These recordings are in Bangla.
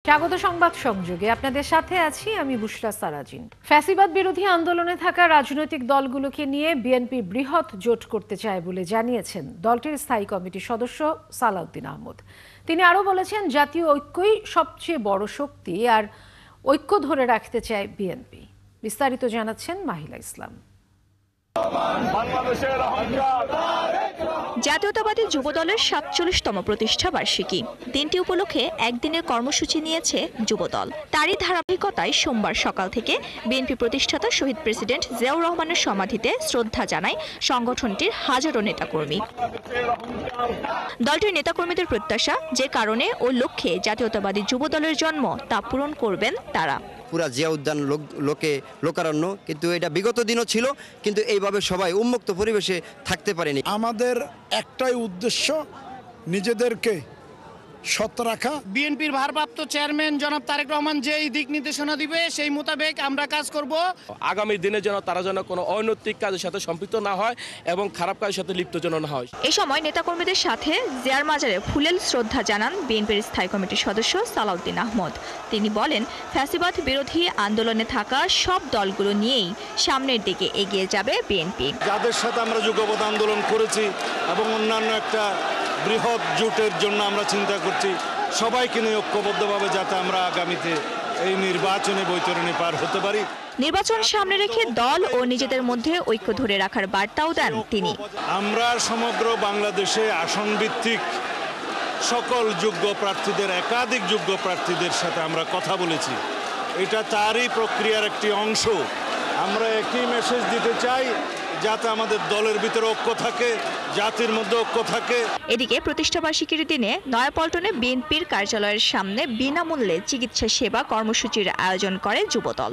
স্বাগত সংবাদ সংযোগে আপনাদের সাথে আছি আমি বুশরা সারাজিন। ফ্যাসিবাদ বিরোধী আন্দোলনে থাকা রাজনৈতিক দলগুলোকে নিয়ে বিএনপি বৃহৎ জোট করতে চায় বলে জানিয়েছেন দলটির স্থায়ী কমিটির সদস্য সালাউদ্দিন আহমদ। তিনি আরও বলেছেন, জাতীয় ঐক্যই সবচেয়ে বড় শক্তি আর ঐক্য ধরে রাখতে চায় বিএনপি। বিস্তারিত জানাচ্ছেন মাহিলা ইসলাম। জাতীয়তাবাদী যুবদলের ৪৭তম প্রতিষ্ঠা বার্ষিকী দিনটি উপলক্ষে একদিনের কর্মসূচি নিয়েছে যুবদল। তারই ধারাবাহিকতায় সোমবার সকাল থেকে বিএনপি প্রতিষ্ঠাতা শহীদ প্রেসিডেন্ট জিয়াউর রহমানের সমাধিতে শ্রদ্ধা জানায় সংগঠনটির হাজারো নেতাকর্মী। দলটির নেতাকর্মীদের প্রত্যাশা, যে কারণে ও লক্ষ্যে জাতীয়তাবাদী যুবদলের জন্ম তা পূরণ করবেন তারা। পুরা জিয়া উদ্যান লোকারণ্য, কিন্তু এটা বিগত দিনও ছিল, কিন্তু এইভাবে সবাই উন্মুক্ত পরিবেশে থাকতে পারেনি। আমাদের একটাই উদ্দেশ্য, নিজেদেরকে সৎ রাখা। বিএনপির ভারপ্রাপ্ত চেয়ারম্যান জনাব তারেক রহমান যেই দিক নির্দেশনা দিবে সেই মোতাবেক আমরা কাজ করব। আগামী দিনে যেন তারা যেন কোনো অনৈতিক কাজের সাথে সম্পৃক্ত না হয় এবং খারাপ কাজের সাথে লিপ্ত যেন না হয়। এই সময় নেতাকর্মীদের সাথে জিয়ার মাজারে ফুলেল শ্রদ্ধা জানান বিএনপির স্থায়ী কমিটির সদস্য সালাউদ্দিন আহমদ। তিনি বলেন, ফ্যাসিবাদ বিরোধী আন্দোলনে থাকা সব দলগুলো নিয়েই সামনের দিকে এগিয়ে যাবে বিএনপি। যাদের সাথে আমরা যুগপৎ আন্দোলন করেছি এবং অন্যান্য একটা বৃহৎ জোটের জন্য আমরা চিন্তা করছি, সবাইকে নিয়ে ঐক্যবদ্ধভাবে যাতে আমরা আগামীতে এই নির্বাচনে বৈতরণী পার হতে পারি। নির্বাচন সামনে রেখে দল ও নিজেদের মধ্যে ঐক্য ধরে রাখার বার্তাও দেন তিনি। আমরা সমগ্র বাংলাদেশে আসন ভিত্তিক সকল যোগ্য প্রার্থীদের, একাধিক যোগ্য প্রার্থীদের সাথে আমরা কথা বলেছি। এটা তারই প্রক্রিয়ার একটি অংশ। আমরা একই মেসেজ দিতে চাই, যাতে আমাদের দলের ভিতরে ঐক্য থাকে, জাতির মধ্যে ঐক্য থাকে। এদিকে প্রতিষ্ঠাবার্ষিকীর দিনে নয়াপল্টনে বিএনপির কার্যালয়ের সামনে বিনামূল্যে চিকিৎসা সেবা কর্মসূচির আয়োজন করে যুবদল।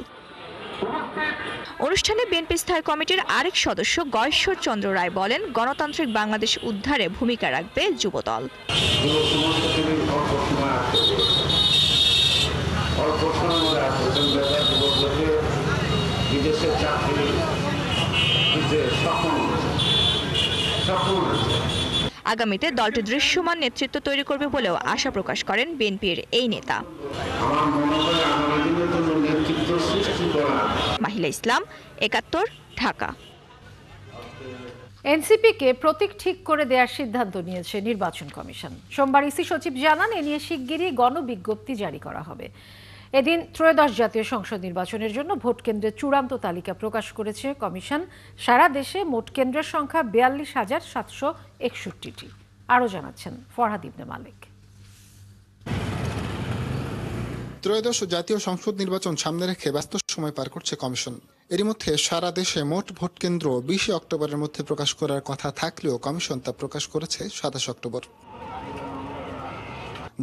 অনুষ্ঠানে বিএনপি স্থায়ী কমিটির আরেক সদস্য গয়েশ্বর চন্দ্র রায় বলেন, গণতান্ত্রিক বাংলাদেশ উদ্ধারে ভূমিকা রাখবে যুবদল। আগামীতে দলটি দৃশ্যমান নেতৃত্ব তৈরি করবে বলেও আশা প্রকাশ করেন বিএনপির এই নেতা। মাহিলা ইসলাম, ৭১, ঢাকা। এনসিপিকে প্রতীক ঠিক করে দেওয়ার সিদ্ধান্ত নিয়েছে নির্বাচন কমিশন। সোমবার ইসি সচিব জানান, এ নিয়ে শিগগিরই গণবিজ্ঞপ্তি জারি করা হবে। এদিন ত্রয়োদশ জাতীয় সংসদ নির্বাচনের জন্য ভোট কেন্দ্রের চূড়ান্ত তালিকা প্রকাশ করেছে কমিশন। সারা দেশে মোট কেন্দ্রের সংখ্যা ৪২,৭৬১টি। আরও জানাচ্ছেন ফরহাদ ইবনে মালিক। ত্রয়োদশ জাতীয় সংসদ নির্বাচন সামনে রেখে ব্যস্ত সময় পার করছে কমিশন। এরই মধ্যে সারা দেশে মোট ভোট কেন্দ্র ২০ অক্টোবরের মধ্যে প্রকাশ করার কথা থাকলেও কমিশন তা প্রকাশ করেছে ২৭ অক্টোবর।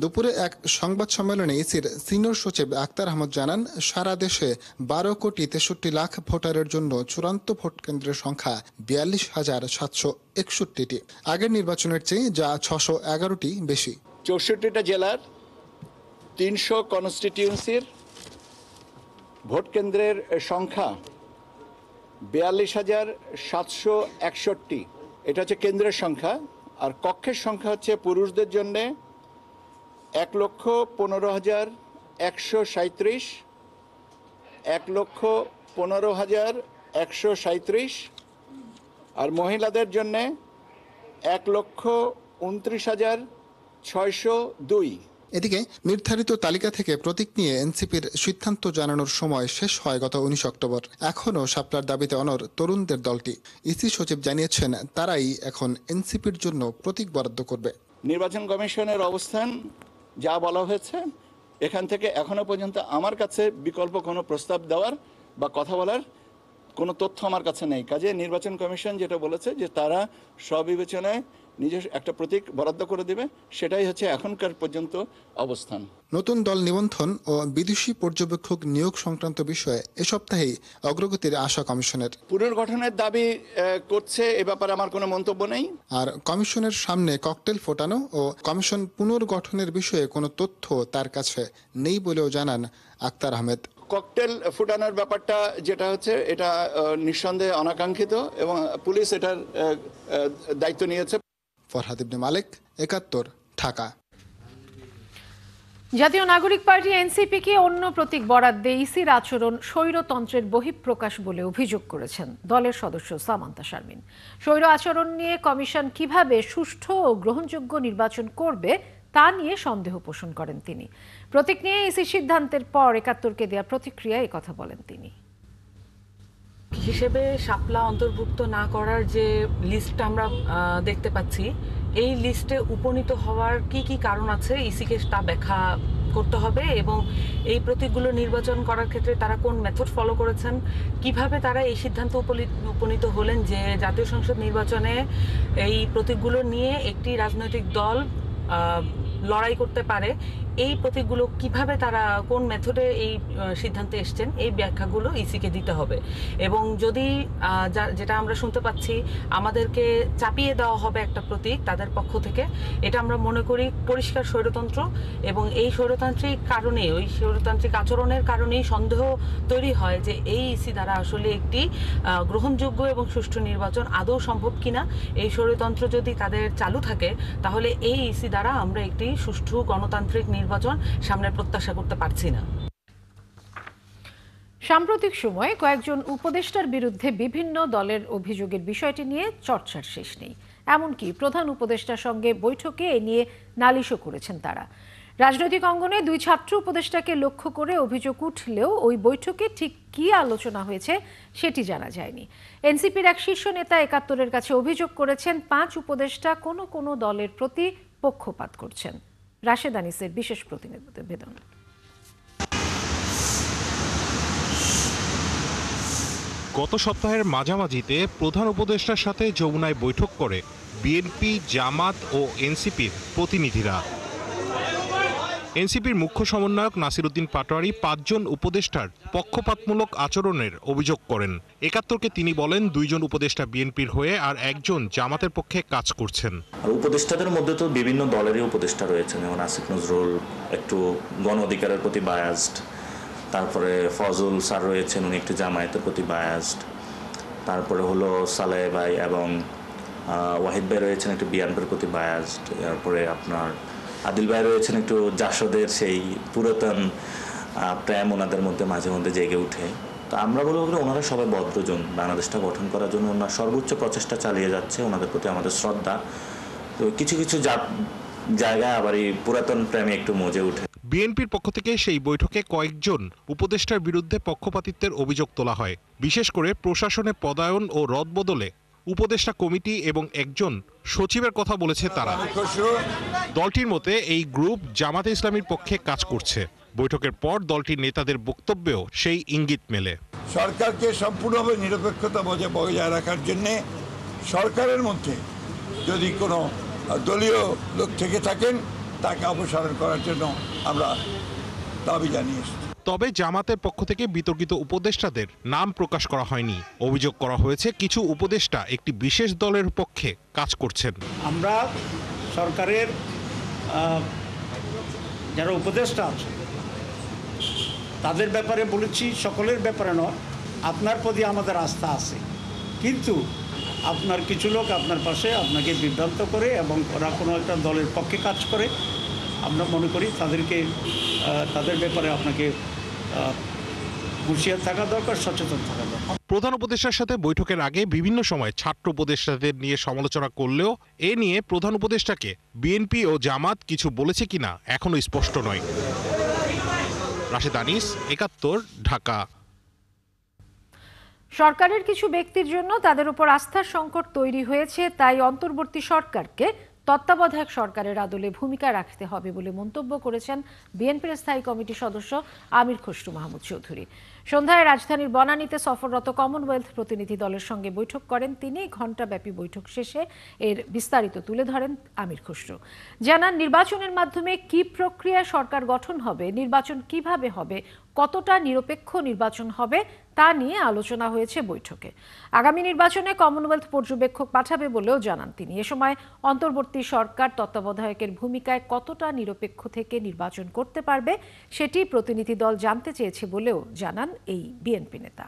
দুপুরে এক সংবাদ সম্মেলনে ইসির সিনিয়র সচিব আক্তার আহমদ জানান, সারা দেশে ১২,৬৩,০০,০০০ ভোটারের জন্য চূড়ান্ত ভোট কেন্দ্রের সংখ্যা ৪২,৭৬১টি। আগের নির্বাচনের চেয়ে যা ৬১১টি বেশি। ৬৪টা জেলার ৩০০ কনস্টিটিউয়েন্সির ভোট কেন্দ্রের সংখ্যা ৪২,৭৬১। এটা হচ্ছে কেন্দ্রের সংখ্যা। আর কক্ষের সংখ্যা হচ্ছে পুরুষদের জন্য ১,১৫,১৩৭, ১,১৫,১৩৭, আর মহিলাদের জন্য ১,২৯,৬০২। এদিকে নির্ধারিত তালিকা থেকে প্রতীক নিয়ে এনসিপির সিদ্ধান্ত জানানোর সময় শেষ হয় গত ১৯ অক্টোবর। এখনও শাপলার দাবিতে অনড় তরুণদের দলটি। ইসি সচিব জানিয়েছেন, তারাই এখন এনসিপির জন্য প্রতীক বরাদ্দ করবে। নির্বাচন কমিশনের অবস্থান যা বলা হয়েছে, এখান থেকে এখনো পর্যন্ত আমার কাছে বিকল্প কোনো প্রস্তাব দেওয়ার বা কথা বলার কোনো তথ্য আমার কাছে নেই। কাজে নির্বাচন কমিশন যেটা বলেছে যে তারা স্ববিবেচনায় নিজের একটা প্রতীক বরাদ্দ করে দেবে, সেটাই হচ্ছে এখনকার পর্যন্ত অবস্থান। নতুন দল নিবন্ধন ও বিদেশি পর্যবেক্ষক নিয়োগ সংক্রান্ত বিষয়ে এ সপ্তাহেই অগ্রগতির আশা কমিশনের। পুনর্গঠনের দাবি করছে, এ ব্যাপারে আমার কোনো মন্তব্য নেই। আর কমিশনের সামনে ককটেল ফোটানো ও কমিশন পুনর্গঠনের বিষয়ে কোনো তথ্য তার কাছে নেই বলেও জানান আক্তার আহমেদ। ককটেল ফুটানোর ব্যাপারটা যেটা হচ্ছে, এটা নিঃসন্দেহে অনাকাঙ্ক্ষিত এবং পুলিশ এটার দায়িত্ব নিয়েছে। ফরহাদ ইবনে মালিক, ৭১, ঢাকা। জাতীয় নাগরিক পার্টি এনসিপিকে অন্য প্রতীক বরাদ্দে ইসির আচরণ স্বৈরতন্ত্রের বহিঃপ্রকাশ বলে অভিযোগ করেছেন দলের সদস্য সামান্তা শারমিন। স্বৈর আচরণ নিয়ে কমিশন কিভাবে সুষ্ঠু ও গ্রহণযোগ্য নির্বাচন করবে তা নিয়ে সন্দেহ পোষণ করেন তিনি। প্রতীক নিয়ে ইসির সিদ্ধান্তের পর ৭১কে দেওয়া প্রতিক্রিয়ায় কথা বলেন তিনি। হিসেবে শাপলা অন্তর্ভুক্ত না করার যে লিস্টটা আমরা দেখতে পাচ্ছি, এই লিস্টে উপনীত হওয়ার কি কি কারণ আছে ইসিকে তা ব্যাখ্যা করতে হবে এবং এই প্রতীকগুলো নির্বাচন করার ক্ষেত্রে তারা কোন মেথড ফলো করেছেন, কিভাবে তারা এই সিদ্ধান্ত উপনীত হলেন যে জাতীয় সংসদ নির্বাচনে এই প্রতীকগুলো নিয়ে একটি রাজনৈতিক দল লড়াই করতে পারে, এই প্রতীকগুলো কিভাবে তারা কোন মেথডে এই সিদ্ধান্তে এসছেন, এই ব্যাখ্যাগুলো ইসিকে দিতে হবে। এবং যদি যেটা আমরা শুনতে পাচ্ছি আমাদেরকে চাপিয়ে দেওয়া হবে একটা প্রতীক তাদের পক্ষ থেকে, এটা আমরা মনে করি পরিষ্কার স্বৈরতন্ত্র এবং এই স্বৈরতান্ত্রিক কারণে, ওই স্বৈরতান্ত্রিক আচরণের কারণেই সন্দেহ তৈরি হয় যে এই ইসি দ্বারা আসলে একটি গ্রহণযোগ্য এবং সুষ্ঠু নির্বাচন আদৌ সম্ভব কিনা। এই স্বৈরতন্ত্র যদি তাদের চালু থাকে তাহলে এই ইসি দ্বারা আমরা একটি সুষ্ঠু গণতান্ত্রিক নির্বাচন সামনে প্রত্যাশা করতে পারছি না। সাম্প্রতিক সময়ে কয়েকজন উপদেষ্টার বিরুদ্ধে বিভিন্ন দলের অভিযোগের বিষয়টি নিয়ে চর্চার শেষ নেই। এমনকি প্রধান উপদেষ্টার সঙ্গে বৈঠকে এ নিয়ে নালিশও করেছেন তারা। রাজনৈতিক অঙ্গনে দুই ছাত্র উপদেষ্টাকে লক্ষ্য করে অভিযোগ উঠলেও ওই বৈঠকে ঠিক কী আলোচনা হয়েছে সেটি জানা যায়নি। এনসিপির এক শীর্ষ নেতা ৭১-এর কাছে অভিযোগ করেছেন ৫ উপদেষ্টা কোনো কোনো দলের প্রতি পক্ষপাত করছেন। রাশেদ আনিসের বিশেষ প্রতিবেদন। গত সপ্তাহের মাঝামাঝিতে প্রধান উপদেষ্টার সাথে যমুনায় বৈঠক করে বিএনপি, জামাত ও এনসিপির প্রতিনিধিরা। এনসিপির মুখ্য সমন্বয়ক নাসির উদ্দিন পাটোয়ারি ৫ জন উপদেষ্টার পক্ষপাতমূলক আচরণের অভিযোগ করেন। ৭১কে তিনি বলেন ২ জন উপদেষ্টা বিএনপির হয়ে আর একজন জামাতের পক্ষে কাজ করছেন। উপদেষ্টাদের মধ্যে তো বিভিন্ন দলেরই উপদেষ্টা রয়েছেন, যেমন আসিফ নজরুল একটু গণ অধিকারের প্রতি বায়াসড, তারপরে ফজল স্যার রয়েছেন উনি একটু জামায়াতের প্রতি বায়াসড, তারপরে হলো সালেহ ভাই এবং ওয়াহিদ ভাই রয়েছেন একটু বিএনপির প্রতি বায়াসড, তারপরে আপনার আদিল ভাই রয়েছেন একটু জাসদের সেই পুরাতন প্রেম ওনাদের মধ্যে মাঝে মধ্যে জেগে উঠে। তো আমরা বলবো ওনারা সবাই ভদ্রজন, বাংলাদেশটা গঠন করার জন্য ওনারা সর্বোচ্চ প্রচেষ্টা চালিয়ে যাচ্ছে, ওনাদের প্রতি আমাদের শ্রদ্ধা। তো কিছু কিছু জায়গায় আবার এই পুরাতন প্রেমে একটু মজে উঠে। বিএনপির পক্ষ থেকে সেই বৈঠকে কয়েকজন উপদেষ্টার বিরুদ্ধে পক্ষপাতিত্বের অভিযোগ তোলা হয়। বিশেষ করে প্রশাসনে পদায়ন ও রদবদলে উপদেষ্টা কমিটি এবং একজন সচিবের কথা বলেছে তারা। দলটির মতে এই গ্রুপ জামাতে ইসলামীর পক্ষে কাজ করছে। বৈঠকের পর দলটির নেতাদের বক্তব্যেও সেই ইঙ্গিত মেলে। সরকারকে সম্পূর্ণভাবে নিরপেক্ষতা বজায় রাখার জন্য সরকারের মধ্যে যদি কোনো দলীয় লোক থেকে থাকেন তাকে অপসারণ করার জন্য আমরা দাবি জানিয়েছি। তবে জামাতের পক্ষ থেকে বিতর্কিত উপদেষ্টাদের নাম প্রকাশ করা হয়নি। অভিযোগ করা হয়েছে কিছু উপদেষ্টা একটি বিশেষ দলের পক্ষে কাজ করছেন। আমরা সরকারের যারা উপদেষ্টা আছে তাদের ব্যাপারে বলেছি, সকলের ব্যাপারে নয়, আপনার প্রতি আমাদের আস্থা আছে, কিন্তু আপনার কিছু লোক আপনার পাশে আপনাকে বিভ্রান্ত করে এবং ওরা কোনো একটা দলের পক্ষে কাজ করে, আমরা মনে করি তাদের ব্যাপারে আপনাকে হুঁশিয়ার থাকা দরকার, সচেতন থাকা দরকার। প্রধান উপদেষ্টার সাথে বৈঠকের আগে বিভিন্ন সময় ছাত্র উপদেষ্টাদের নিয়ে সমালোচনা করলেও এ নিয়ে প্রধান উপদেষ্টাকে বিএনপি ও জামাত কিছু বলেছে কিনা এখনো স্পষ্ট নয়। রাশেদ আনিস, ৭১, ঢাকা। সরকারের কিছু ব্যক্তির জন্য তাদের উপর আস্থার সংকট তৈরি হয়েছে, তাই অন্তর্বর্তী সরকারকে তত্ত্বাবধায়ক সরকারের আদলে ভূমিকা রাখতে হবে বলে মন্তব্য করেছেন বিএনপির স্থায়ী কমিটির সদস্য আমির খসরু মাহমুদ চৌধুরী। সন্ধ্যায় রাজধানীর বনানীতে সফররত কমনওয়েলথ প্রতিনিধি দলের সঙ্গে বৈঠক করেন তিনি। ঘণ্টাব্যাপী বৈঠক শেষে এর বিস্তারিত তুলে ধরেন আমির খসরু। জানান, নির্বাচনের মাধ্যমে কি প্রক্রিয়ায় সরকার গঠন হবে, নির্বাচন কিভাবে হবে, কতটা নিরপেক্ষ নির্বাচন হবে তা নিয়ে আলোচনা হয়েছে বৈঠকে। আগামী নির্বাচনে কমনওয়েলথ পর্যবেক্ষক পাঠাবে বলেও জানান তিনি। এ সময় অন্তর্বর্তী সরকার তত্ত্বাবধায়কের ভূমিকায় কতটা নিরপেক্ষ থেকে নির্বাচন করতে পারবে সেটি প্রতিনিধি দল জানতে চেয়েছে বলেও জানান এই বিএনপি নেতা।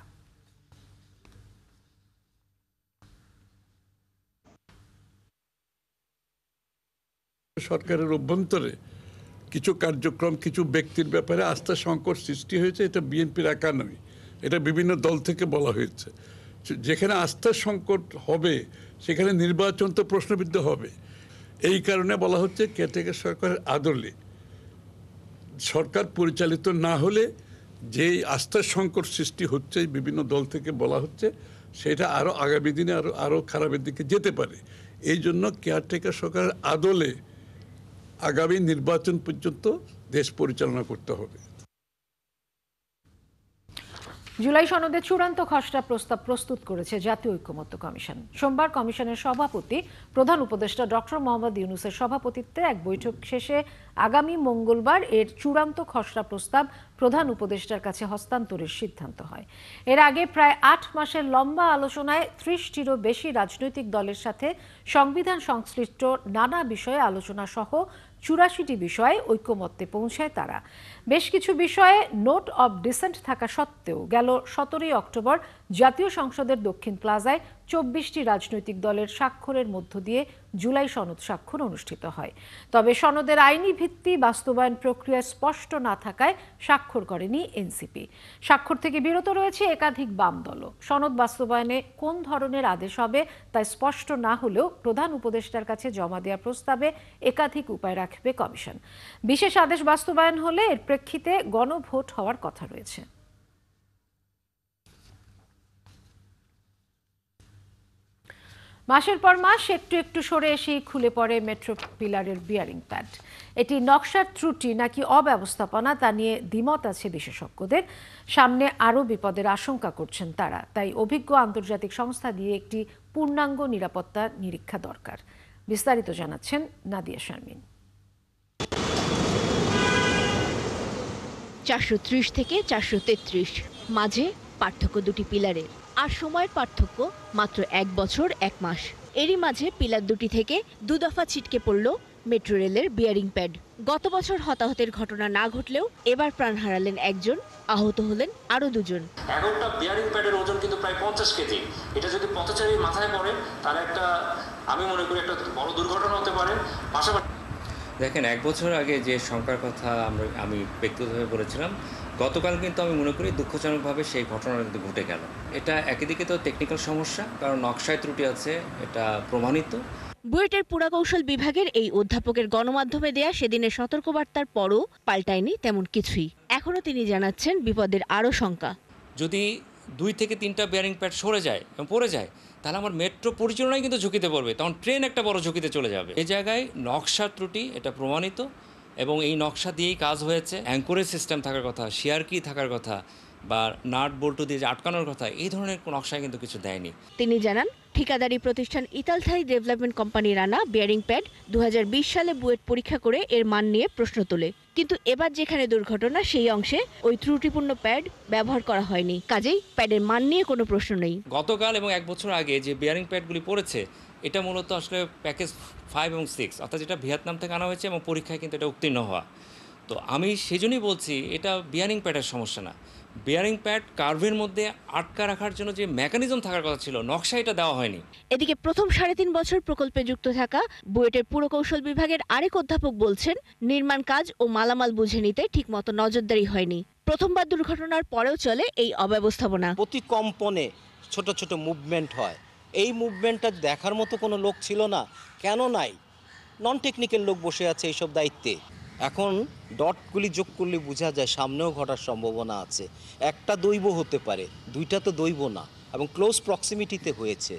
সরকারের অভ্যন্তরে কিছু কার্যক্রম কিছু ব্যক্তির ব্যাপারে আস্থা সংকট সৃষ্টি হয়েছে, এটা বিএনপির একা নয়, এটা বিভিন্ন দল থেকে বলা হয়েছে। যেখানে আস্থার সংকট হবে সেখানে নির্বাচন তো প্রশ্নবিদ্ধ হবে। এই কারণে বলা হচ্ছে কেয়ারটেকার সরকারের আদলে সরকার পরিচালিত না হলে যে আস্থার সংকট সৃষ্টি হচ্ছে বিভিন্ন দল থেকে বলা হচ্ছে, সেটা আরও আগামী দিনে আরও খারাপের দিকে যেতে পারে। এই জন্য কেয়ারটেকার সরকারের আদলে আগামী নির্বাচন পর্যন্ত দেশ পরিচালনা করতে হবে। জুলাই সনদের চূড়ান্ত খসড়া প্রস্তাব প্রস্তুত করেছে জাতীয় ঐকমত্য কমিশন। সোমবার কমিশনের সভাপতি প্রধান উপদেষ্টা ডক্টর মোহাম্মদ ইউনূসের সভাপতিত্বে এক বৈঠক শেষে আগামী মঙ্গলবার এর চূড়ান্ত খসড়া প্রস্তাব প্রধান উপদেষ্টার কাছে হস্তান্তরের সিদ্ধান্ত হয়। এর আগে প্রায় ৮ মাসের লম্বা আলোচনায় ৩০টিরও বেশি রাজনৈতিক দলের সাথে সংবিধান সংশ্লিষ্ট নানা বিষয়ে আলোচনা সহ ৮৪টি বিষয়ে ঐকমত্যে পৌঁছায় তারা। বেশ কিছু বিষয়ে নোট অব ডিসেন্ট থাকা সত্ত্বেও গেল ১৭ই অক্টোবর জাতীয় সংসদের দক্ষিণ প্লাজায় ২৪টি রাজনৈতিক দলের স্বাক্ষরের মধ্য দিয়ে জুলাই সনদ স্বাক্ষর অনুষ্ঠিত হয়। তবে সনদের আইনি ভিত্তি বাস্তবায়ন প্রক্রিয়া স্পষ্ট না থাকায় স্বাক্ষর করেনি এনসিপি। স্বাক্ষর থেকে বিরত রয়েছে একাধিক বাম দলও। সনদ বাস্তবায়নে কোন ধরনের আদেশ হবে তা স্পষ্ট না হলেও প্রধান উপদেষ্টার কাছে জমা দেওয়া প্রস্তাবে একাধিক উপায় রাখবে কমিশন। বিশেষ আদেশ বাস্তবায়ন হলে এর প্রেক্ষিতে গণভোট হওয়ার কথা রয়েছে। মাসের পর মাস একটু একটু সরে এসেই খুলে পড়ে মেট্রো পিলারের বিয়ারিং প্যাড। এটি নকশার ত্রুটি নাকি অব্যবস্থাপনা তা নিয়ে দ্বিমত আছে বিশেষজ্ঞদের। সামনে আরও বিপদের আশঙ্কা করছেন তারা। তাই অভিজ্ঞ আন্তর্জাতিক সংস্থা দিয়ে একটি পূর্ণাঙ্গ নিরাপত্তা নিরীক্ষা দরকার। বিস্তারিত জানাচ্ছেন নাদিয়া শারমিন। ৪৩০ থেকে ৪৩৩ মাঝে পার্থক্য দুটি পিলারের, আর সময়ের পার্থক্য মাত্র ১ বছর ১ মাস। এরই মাঝে পিলার দুটি থেকে ২ দফা ছিটকে পড়ল মেট্রো রেলের বিয়ারিং প্যাড। গত বছর হতাহতের ঘটনা না ঘটলেও এবার প্রাণ হারালেন একজন, আহত হলেন আরও দুজন। একটা বিয়ারিং প্যাডের ওজন কিন্তু প্রায় ৫০ কেজি। এটা যদি পথচারীর মাথায় পড়ে তাহলে আমি মনে করি একটা বড় দুর্ঘটনা হতে পারে। পাশাপাশি দেখেন, ১ বছর আগে যে শঙ্কার কথা আমি ব্যক্তিগতভাবে বলেছিলাম, গতকাল কিন্তু আমি মনে করি দুঃখজনকভাবে সেই ঘটনাটা কিন্তু ঘটে গেল। এটা একদিকে তো টেকনিক্যাল সমস্যা, কারণ নকশায় ত্রুটি আছে, এটা প্রমাণিত। বুয়েটের পুরাকৌশল বিভাগের এই অধ্যাপকের গণমাধ্যমে দেয়া সেদিনের সতর্কবার্তার পরও পাল্টায়নি তেমন কিছুই। এখনও তিনি জানাচ্ছেন বিপদের আরও শঙ্কা। যদি ২ থেকে ৩টা বিয়ারিং প্যাড সরে যায় এবং পড়ে যায়, তাহলে আমার মেট্রো পরিচালনায় কিন্তু ঝুঁকিতে পড়বে, তখন ট্রেন একটা বড় ঝুঁকিতে চলে যাবে। এই জায়গায় নকশার ত্রুটি এটা প্রমাণিত, এবং এই নকশা দিয়েই কাজ হয়েছে। অ্যাঙ্করেজ সিস্টেম থাকার কথা, শেয়ার কি থাকার কথা, বা নাট বল্টু দিয়ে যে আটকানোর কথা, এই ধরনের নকশায় কিন্তু কিছু দেয়নি। তিনি জানান, ঠিকাদারি প্রতিষ্ঠান ইতালথাই ডেভেলপমেন্ট কোম্পানির আনা বিয়ারিং প্যাড ২০২০ সালে বুয়েট পরীক্ষা করে এর মান নিয়ে প্রশ্ন তোলে। কিন্তু এবার যেখানে দুর্ঘটনা, সেই অংশে ওই ত্রুটিপূর্ণ প্যাড ব্যবহার করা হয়নি। কাজেই প্যাডের মান নিয়ে কোনো প্রশ্ন নেই। গতকাল এবং ১ বছর আগে যে বিয়ারিং প্যাডগুলি পড়েছে, এটা মূলত আসলে প্যাকেজ 5 এবং 6, অর্থাৎ যেটা ভিয়েতনাম থেকে আনা হয়েছে এবং পরীক্ষায় কিন্তু এটা উত্তীর্ণ হওয়া। তো আমি সেজন্যই বলছি এটা বিয়ারিং প্যাডের সমস্যা না। বিয়ারিং প্যাড কার্ভের মধ্যে আটকা রাখার জন্য যে মেকানিজম থাকার কথা ছিল, নকশা এটা দেওয়া হয়নি। এদিকে প্রথম ৩.৫ বছর প্রকল্পে যুক্ত থাকা বুয়েটের পুরকৌশল বিভাগের আরেক অধ্যাপক বলছেন, নির্মাণ কাজ ও মালামাল বুঝে নিতে ঠিকমতো নজরদারি হয়নি। প্রথমবার দুর্ঘটনার পরেও চলে এই অব্যবস্থাপনা। প্রতি কম্পনে ছোট ছোট মুভমেন্ট হয়, এই মুভমেন্টটা দেখার মতো কোনো লোক ছিল না। কেন নাই? নন টেকনিক্যাল লোক বসে আছে এইসব দায়িত্বে। এখন ডটগুলি যোগ করলে বোঝা যায় সামনেও ঘটার সম্ভাবনা আছে। একটা দৈব হতে পারে, দুইটা তো দৈব না, এবং ক্লোজ প্রক্সিমিটিতে হয়েছে।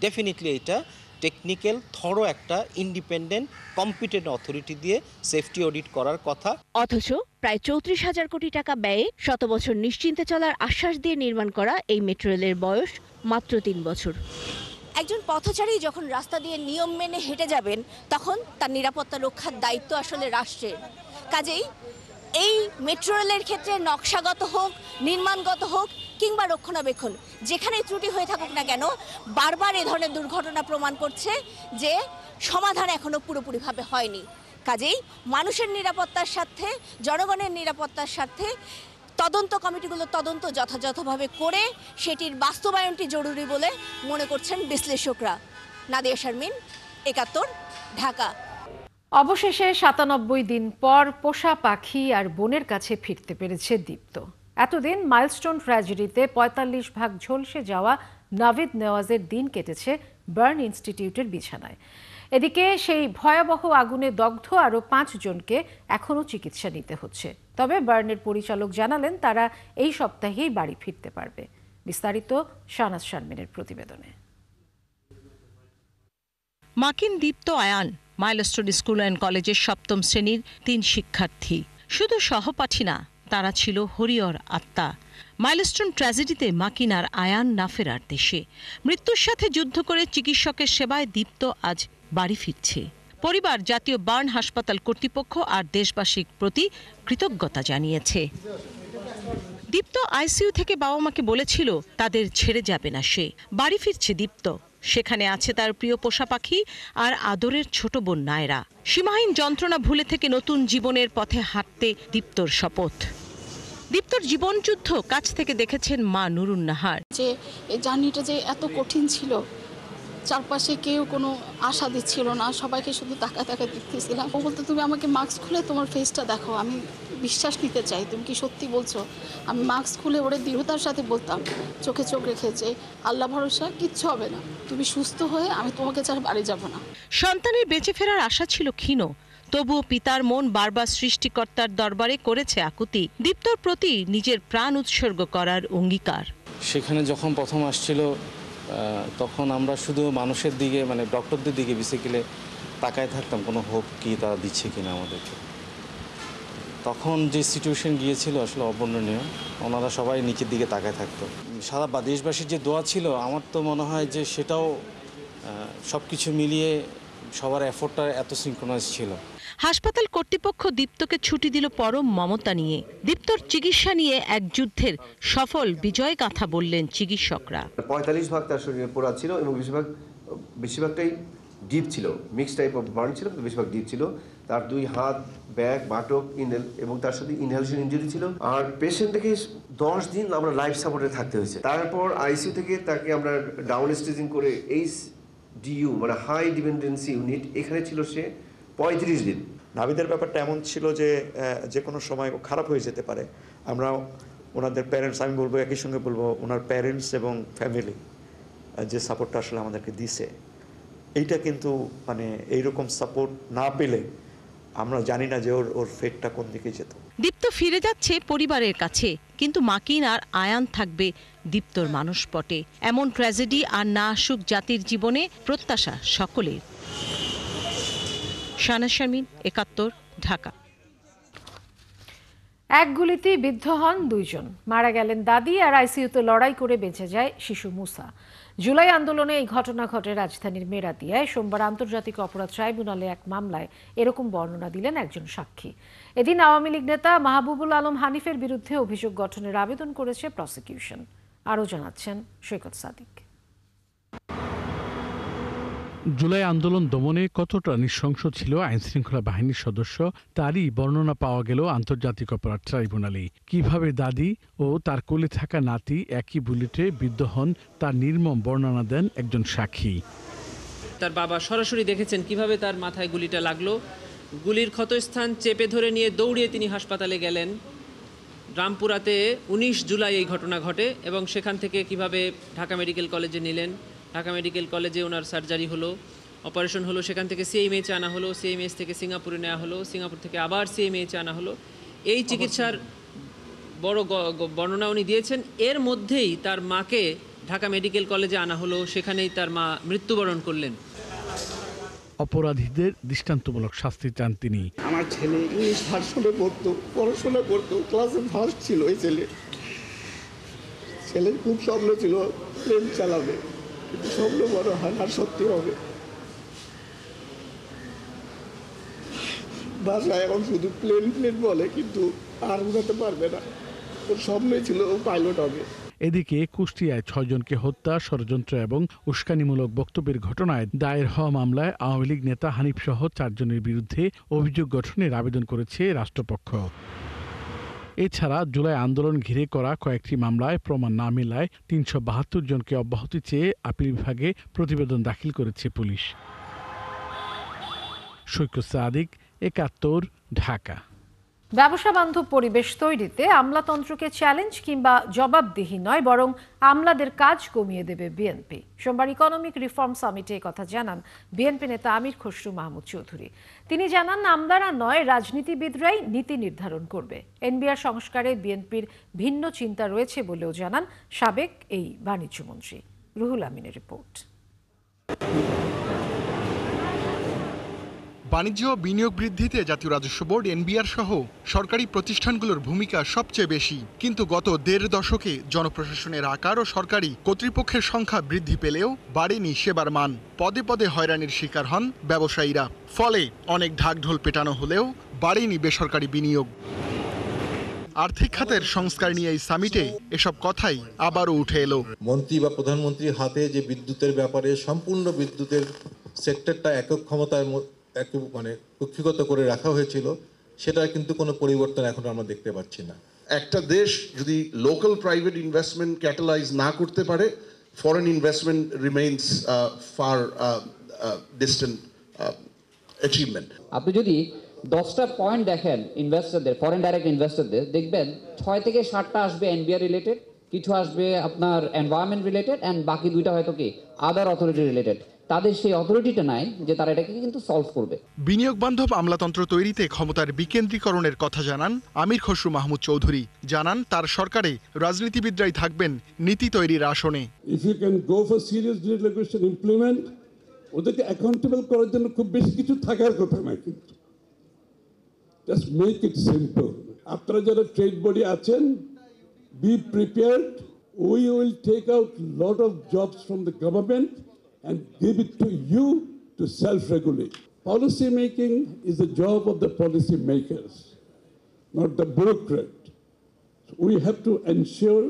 ডেফিনেটলি এটা টেকনিক্যাল থরো একটা ইন্ডিপেন্ডেন্ট কম্পিটেন্ট অথরিটি দিয়ে সেফটি অডিট করার কথা। অথচ প্রায় ৩৪,০০০ কোটি টাকা ব্যয়ে শত বছর নিশ্চিন্তে চলার আশ্বাস দিয়ে নির্মাণ করা এই মেট্রো রেলের বয়স মাত্র ৩ বছর। একজন পথচারী যখন রাস্তা দিয়ে নিয়ম মেনে হেঁটে যাবেন, তখন তার নিরাপত্তা রক্ষার দায়িত্ব আসলে রাষ্ট্রের। কাজেই এই মেট্রো রেলের ক্ষেত্রে নকশাগত হোক, নির্মাণগত হোক কিংবা রক্ষণাবেক্ষণ, যেখানে ত্রুটি হয়ে থাকুক না কেন, বারবার এ ধরনের দুর্ঘটনা প্রমাণ করছে যে সমাধান এখনো পুরোপুরিভাবে হয়নি। কাজেই মানুষের নিরাপত্তার স্বার্থে, জনগণের নিরাপত্তার স্বার্থে তদন্ত কমিটিগুলো তদন্ত যথাযথভাবে করে সেটির বাস্তবায়নটি জরুরি বলে মনে করছেন বিশ্লেষকরা। নাদিয়া শারমিন, ৭১, ঢাকা। অবশেষে ৯৭ দিন পর পোষা পাখি আর বোনের কাছে ফিরতে পেরেছে দীপ্ত। এতদিন মাইলস্টোন ট্র্যাজেডিতে ৪৫ ভাগ ঝলসে যাওয়া নাভিদ নেওয়াজের দিন কেটেছে বার্ন ইনস্টিটিউটের বিছানায়। এদিকে সেই ভয়াবহ আগুনে দগ্ধ আরও ৫ জনকে এখনও চিকিৎসা নিতে হচ্ছে। তবে বার্নের পরিচালক জানালেন তারা এই সপ্তাহেই বাড়ি ফিরতে পারবে। বিস্তারিত শাহনাজ শারমিনের প্রতিবেদনে। মাকিন দীপ্ত আয়ান মাইলস্টোন স্কুল অ্যান্ড কলেজের ৭ম শ্রেণীর ৩ শিক্ষার্থী। শুধু সহপাঠী না, তারা ছিল হরিহর আত্মা। মাইলস্টোন ট্র্যাজেডিতে মাকিন আর আয়ান না ফেরার দেশে। মৃত্যুর সাথে যুদ্ধ করে চিকিৎসকের সেবায় দীপ্ত আজ বাড়ি ফিরছে। পরিবার জাতীয় বার্ন হাসপাতাল কর্তৃপক্ষ আর দেশবাসীর প্রতি কৃতজ্ঞতা জানিয়েছে। দীপ্ত আইসিইউ থেকে বাবা মাকে বলেছিল তাদের ছেড়ে যাবে না সে। বাড়ি ফিরছে দীপ্ত। সেখানে আছে তার প্রিয় পোষা পাখি আর আদরের ছোট বোন নায়রা। সীমাহীন যন্ত্রণা ভুলে থেকে নতুন জীবনের পথে হাঁটতে দীপ্তর শপথ। দীপ্তর জীবনযুদ্ধ কাছ থেকে দেখেছেন মা নুরুন নাহার। যে এই জার্নিটা যে এত কঠিন ছিল, চারপাশে কেউ কোনো আশা দিচ্ছিল না, সবাইকে শুধু তাকায় তাকায় দেখতেছিলাম। ও বলতো তুমি আমাকে মাস্ক খুলে তোমার ফেসটা দেখো, আমি বিশ্বাস নিতে চাই তুমি কি সত্যি বলছো। আমি মাস্ক খুলে ওরে দৃঢ়তার সাথে বলতাম, চোখে চোখ রেখে, যে আল্লাহ ভরসা, কিচ্ছু হবে না, তুমি সুস্থ হয়ে আমি তোমাকে ছাড়া বাড়ি যাব না। সন্তানের বেঁচে ফেরার আশা ছিল ক্ষীণ, তবুও পিতার মন বারবার সৃষ্টিকর্তার দরবারে করেছে আকুতি। দীপ্তর প্রতি নিজের প্রাণ উৎসর্গ করার অঙ্গীকার। সেখানে যখন প্রথম আসছিল তখন আমরা শুধু মানুষের দিকে, মানে ডক্টরদের দিকে বেসিক্যালি তাকায় থাকতাম, কোনো হোপ কি তারা দিচ্ছে কিনা আমাদেরকে। তখন যে সিচুয়েশন গিয়েছিল আসলে অবর্ণনীয়। ওনারা সবাই নিচের দিকে তাকায় থাকতো। সারা দেশবাসীর যে দোয়া ছিল, আমার তো মনে হয় যে সেটাও সব কিছু মিলিয়ে সবার এফোর্টটা এত সিনক্রোনাইজ ছিল। হাসপাতাল কর্তৃপক্ষ দীপ্তকে ছুটি দিল পরম মমতা নিয়ে। দীপ্তর চিকিৎসা নিয়ে এক যুদ্ধের সফল বিজয় গাথা বললেন চিকিৎসকরা। ৪৫ ভাগ তার শরীরে পোড়া ছিল এবং বেশিরভাগটাই ডিপ ছিল, মিক্স টাইপ অফ বার্ন ছিল, বেশিরভাগ ডিপ ছিল। তার 2 হাত, ব্যাক, বাটক, ইনহেল এবং তার সাথে ইনহেলেশন ইনজুরি ছিল। আর পেশেন্টটাকে 10 দিন আমরা লাইফ সাপোর্টে থাকতে হয়েছে। তারপর আইসিইউ থেকে তাকে আমরা ডাউন স্টেজিং করে HDU মানে হাই ডিপেন্ডেন্সি ইউনিট, এখানে ছিল সে 35 দিন। নাভিদের ব্যাপারটা এমন ছিল যে যে কোনো সময় খারাপ হয়ে যেতে পারে। আমরা ওনাদের প্যারেন্টস, আমি বলবো একই সঙ্গে বলবো ওনার প্যারেন্টস এবং ফ্যামিলি যে সাপোর্টটা আসলে আমাদেরকে দিছে, এইটা কিন্তু মানে এইরকম সাপোর্ট না পেলে আমরা জানি না যে ওর ফেটটা কোন দিকে যেত। দীপ্ত ফিরে যাচ্ছে পরিবারের কাছে, কিন্তু মাকিন আর আয়ান থাকবে দীপ্তর মানসপটে। এমন ট্র্যাজেডি আর না আসুক জাতির জীবনে, প্রত্যাশা সকলের। শাহনাজ শারমিন, ৭১, ঢাকা। এক গুলিতেই বিদ্ধ হন 2 জন। মারা গেলেন দাদি, আর আইসিইউতে লড়াই করে বেঁচে যায় শিশু মুসা। জুলাই আন্দোলনে এই ঘটনা ঘটে রাজধানীর মেরাদিয়ায়। সোমবার আন্তর্জাতিক অপরাধ ট্রাইব্যুনালে এক মামলায় এরকম বর্ণনা দিলেন একজন সাক্ষী। এদিন আওয়ামী লীগ নেতা মাহবুবুল আলম হানিফের বিরুদ্ধে অভিযোগ গঠনের আবেদন করেছে প্রসিকিউশন। আরও জানাচ্ছেন সৈকত সাদিক। জুলাই আন্দোলন দমনে কতটা নৃশংস ছিল আইনশৃঙ্খলা বাহিনীর সদস্য, তারই বর্ণনা পাওয়া গেল আন্তর্জাতিক অপরাধ ট্রাইব্যুনালে। কিভাবে দাদি ও তার কোলে থাকা নাতি একই বুলেটে বিদ্ধ হন তার নির্মম বর্ণনা দেন একজন সাক্ষী। তার বাবা সরাসরি দেখেছেন কিভাবে তার মাথায় গুলিটা লাগলো। গুলির ক্ষতস্থান চেপে ধরে নিয়ে দৌড়িয়ে তিনি হাসপাতালে গেলেন। রামপুরাতে 19 জুলাই এই ঘটনা ঘটে এবং সেখান থেকে কিভাবে ঢাকা মেডিকেল কলেজে নিলেন। ঢাকা মেডিকেল কলেজে ওনার সার্জারি হলো, অপারেশন হলো, সেখান থেকে CMH আনা হলো, CMH থেকে সিঙ্গাপুরে নেওয়া হলো, সিঙ্গাপুর থেকে আবার CMH আনা হলো। এই চিকিৎসার বড় বর্ণনা উনি দিয়েছেন। এর মধ্যেই তার মাকে ঢাকা মেডিকেল কলেজে আনা হলো, সেখানেই তার মা মৃত্যুবরণ করলেন। অপরাধীদের দৃষ্টান্তমূলক শাস্তি চান তিনি। আমার ছেলে ইংলিশ ভার্সনে পড়তো, পড়াশোনা করতো, ক্লাসে ফার্স্ট ছিল। ওই ছেলের খুব স্বপ্ন ছিল প্লেন চালাবে, কিন্তু স্বপ্ন বড় হয় আর সত্যি হবে। বাসায় এখন শুধু প্লেন বলে, কিন্তু আর উড়াতে পারবে না। ওর স্বপ্নই ছিল ও পাইলট হবে। এদিকে কুষ্টিয়ায় 6 জনকে হত্যা, ষড়যন্ত্র এবং উস্কানিমূলক বক্তব্যের ঘটনায় দায়ের হওয়া মামলায় আওয়ামী লীগ নেতা হানিফ সহ 4 জনের বিরুদ্ধে অভিযোগ গঠনের আবেদন করেছে রাষ্ট্রপক্ষ। এছাড়া জুলাই আন্দোলন ঘিরে করা কয়েকটি মামলায় প্রমাণ না মেলায় 372 জনকে অব্যাহতি চেয়ে আপিল বিভাগে প্রতিবেদন দাখিল করেছে পুলিশ। সৈকত সাদিক, ৭১, ঢাকা। ব্যবসা বান্ধব পরিবেশ তৈরিতে আমলাতন্ত্রকে চ্যালেঞ্জ কিংবা জবাবদিহি নয়, বরং আমলাদের কাজ কমিয়ে দেবে বিএনপি। সোমবার ইকোনমিক রিফর্ম সামিটে কথা জানান বিএনপি নেতা আমির খসরু মাহমুদ চৌধুরী। তিনি জানান, আমলারা নয়, রাজনীতিবিদরাই নীতি নির্ধারণ করবে। এনবিআর সংস্কারে বিএনপির ভিন্ন চিন্তা রয়েছে বলেও জানান সাবেক এই বাণিজ্যমন্ত্রী। রুহুল আমিনের রিপোর্ট। বাণিজ্য ও বিনিয়োগ বৃদ্ধিতে জাতীয় রাজস্ব বোর্ড এনবিআর সহ সরকারি প্রতিষ্ঠানগুলোর ভূমিকা সবচেয়ে বেশি। কিন্তু গত ১.৫ দশকে জনপ্রশাসনের আকার ও সরকারি কর্তৃপক্ষের সংখ্যা বৃদ্ধি পেলেও বাড়েনি সেবার মান। পদে পদে হয়রানির শিকার হন ব্যবসায়ীরা। ফলে অনেক ঢাকঢোল পেটানো হলেও বাড়েনি বেসরকারি বিনিয়োগ। আর্থিক খাতের সংস্কার নিয়ে এই সামিটে এসব কথাই আবারও উঠে এলো। মন্ত্রী বা প্রধানমন্ত্রীর হাতে যে বিদ্যুতের ব্যাপারে সম্পূর্ণ বিদ্যুতের সেক্টরটা একক ক্ষমতায় কক্ষিগত করে রাখা হয়েছিল, সেটা কিন্তু কোনো পরিবর্তন এখন আমরা দেখতে পাচ্ছি না। একটা দেশ যদি লোকাল প্রাইভেট ইনভেস্টমেন্ট ক্যাটালাইজ না করতে পারে, foreign investment remains far distant achievement. আপনি যদি 10টা পয়েন্ট দেখেন ইনভেস্টরদের, ফরেন ডাইরেক্ট ইনভেস্টরদের, দেখবেন 6 থেকে 7টা আসবে এনবিআর রিলেটেড, কিছু আসবে আপনার এনভায়রনমেন্ট রিলেটেড, অ্যান্ড বাকি 2টা হয়তো কি আদার অথরিটি রিলেটেড। তাদের সেই অথরিটিটা নাই যে তারা এটাকে কিন্তু সলভ করবে। বিনিয়োগ বান্ধব আমলাতন্ত্র তৈরিতে ক্ষমতার বিকেন্দ্রীকরণের কথা জানান আমির খসরু মাহমুদ চৌধুরী। জানান, তার সরকারে রাজনীতিবিদরাই থাকবেন নীতি তৈরির আসনে। If you can go for serious deregulation implement, ওদেরকে অ্যাকাউন্টেবল করার জন্য খুব বেশি কিছু থাকার কথা না, কিন্তু জাস্ট মেক ইট সিম্পল। আপনারা যারা ট্রেড বডি আছেন, be prepared, we will take out lot of jobs from the government and give it to you to self-regulate. Policy making is the job of the policy makers, not the bureaucrat. So we have to ensure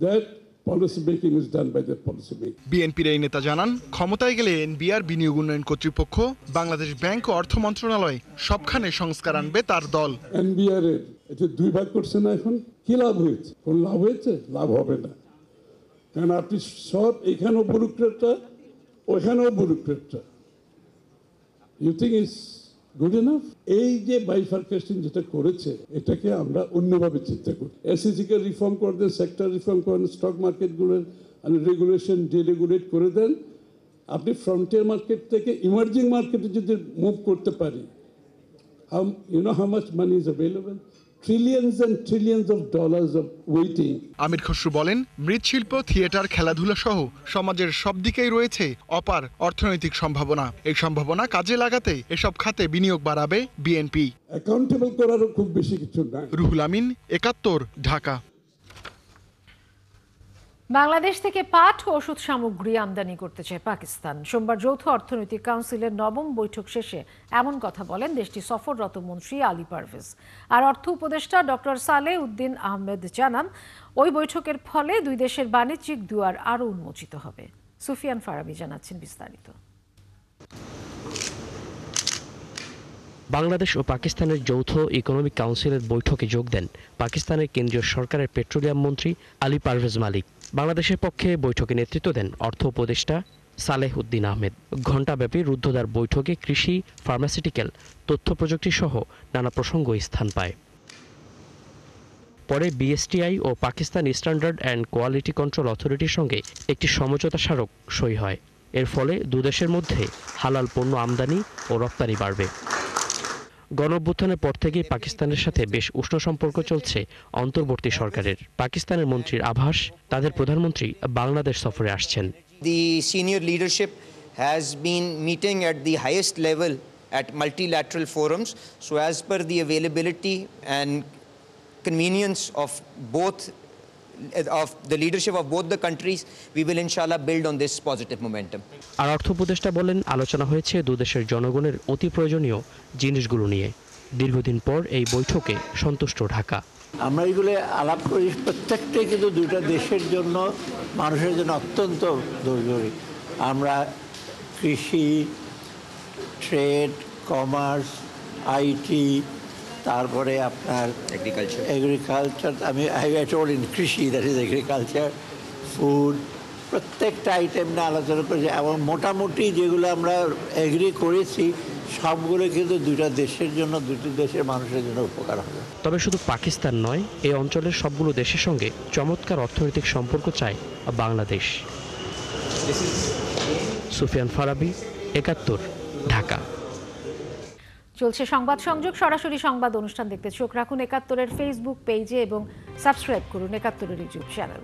that policy making is done by the policy makers. বিএনপির এই নেতা জানান, ক্ষমতায় গেলে এনবিআর, বিনিয়োগ উন্নয়ন কর্তৃপক্ষ, বাংলাদেশ ব্যাংক ও অর্থ মন্ত্রণালয় সবখানে সংস্কার আনবে তার দল। এনবিআর এর এটা 2 ভাগ করছে না, এখন কি লাভ হয়েছে? কোন লাভ হয়েছে? লাভ হবে না, কারণ আপনি সব এখানেও বুরুক্রেটটা, ওখানেও বুরুক্রেটটা। You think is good enough? এই যে বাইফার্কেশন যেটা করেছে, এটাকে আমরা অন্যভাবে চিন্তা করি। এসএসসিকে রিফর্ম করে দেন, সেক্টর রিফর্ম করেন, স্টক মার্কেটগুলোর রেগুলেশন ডিরেগুলেট করে দেন। আপনি ফ্রন্টিয়ার মার্কেট থেকে ইমার্জিং মার্কেটে যদি মুভ করতে পারি, you know how much money is available? Trillions and trillions of dollars of waiting. আমির খসরু বলেন, মৃৎশিল্প, থিয়েটার, খেলাধুলা সহ সমাজের সব দিকেই রয়েছে অপার অর্থনৈতিক সম্ভাবনা। এই সম্ভাবনা কাজে লাগাতে এসব খাতে বিনিয়োগ বাড়াবে বিএনপি। অ্যাকাউন্টেবল করারও খুব বেশি কিছু না। রুহুল আমিন, ৭১, ঢাকা। বাংলাদেশ থেকে পাট ও ওষুধ সামগ্রী আমদানি করতে চায় পাকিস্তান। সোমবার যৌথ অর্থনৈতিক কাউন্সিলের ৯ম বৈঠক শেষে এমন কথা বলেন দেশটি সফররত মন্ত্রী আলী পারভেজ। আর অর্থ উপদেষ্টা ডক্টর সালেহ উদ্দিন আহমেদ জানান, ওই বৈঠকের ফলে দুই দেশের বাণিজ্যিক দুয়ার আরও উন্মোচিত হবে। সুফিয়ান ফারাবি জানাচ্ছেন বিস্তারিত। বাংলাদেশ ও পাকিস্তানের যৌথ ইকোনমিক কাউন্সিলের বৈঠকে যোগ দেন পাকিস্তানের কেন্দ্রীয় সরকারের পেট্রোলিয়াম মন্ত্রী আলী পারভেজ মালিক। বাংলাদেশের পক্ষে বৈঠকে নেতৃত্ব দেন অর্থ উপদেষ্টা সালেহ উদ্দিন আহমেদ। ঘণ্টাব্যাপী রুদ্ধদ্বার বৈঠকে কৃষি, ফার্মাসিউটিক্যাল, তথ্য প্রযুক্তি সহ নানা প্রসঙ্গ স্থান পায়। পরে বিএসটিআই ও Pakistan standard and quality control অথরিটির সঙ্গে একটি সমঝোতা স্মারক সই হয়। এর ফলে দুদেশের মধ্যে হালাল পণ্য আমদানি ও রপ্তানি বাড়বে। গণঅভ্যুত্থানের পর থেকেই পাকিস্তানের সাথে বেশ উষ্ণ সম্পর্ক চলছে অন্তর্বর্তী সরকারের। পাকিস্তানের মন্ত্রীর আভাস, তাদের প্রধানমন্ত্রী বাংলাদেশ সফরে আসছেন। The senior leadership has been meeting at the highest level at multilateral forums, so as per the availability and convenience of the leadership of both the countries, we will inshallah build on this positive momentum. আর অর্থ উপদেষ্টা বলেন, আলোচনা হয়েছে দুদেশের জনগণের অতি প্রয়োজনীয় জিনিসগুলো নিয়ে। দীর্ঘদিন পর এই বৈঠকে সন্তুষ্ট ঢাকা। আমরা এগুলো আলাপ করি, প্রত্যেকটাই কিন্তু দুইটা দেশের জন্য, মানুষের জন্য অত্যন্ত জরুরি। আমরা কৃষি, ট্রেড, কমার্স, আইটি, তারপরে আপনার এগ্রিকালচার, আমি টোল ইন কৃষি, দ্যাট ইজ এগ্রিকালচার, ফুড, প্রত্যেকটা আইটেম নিয়ে আলোচনা করেছি এবং মোটামুটি যেগুলো আমরা এগ্রি করেছি সবগুলো কিন্তু দুইটা দেশের জন্য, দুটি দেশের মানুষের জন্য উপকার হবে। তবে শুধু পাকিস্তান নয়, এই অঞ্চলের সবগুলো দেশের সঙ্গে চমৎকার অর্থনৈতিক সম্পর্ক চায় বাংলাদেশ। সুফিয়ান ফারাবি, ৭১, ঢাকা। চলছে সংবাদ সংযোগ। সরাসরি সংবাদ অনুষ্ঠান দেখতে চোখ রাখুন ৭১-এর ফেসবুক পেজে এবং সাবস্ক্রাইব করুন ৭১-এর ইউটিউব চ্যানেল।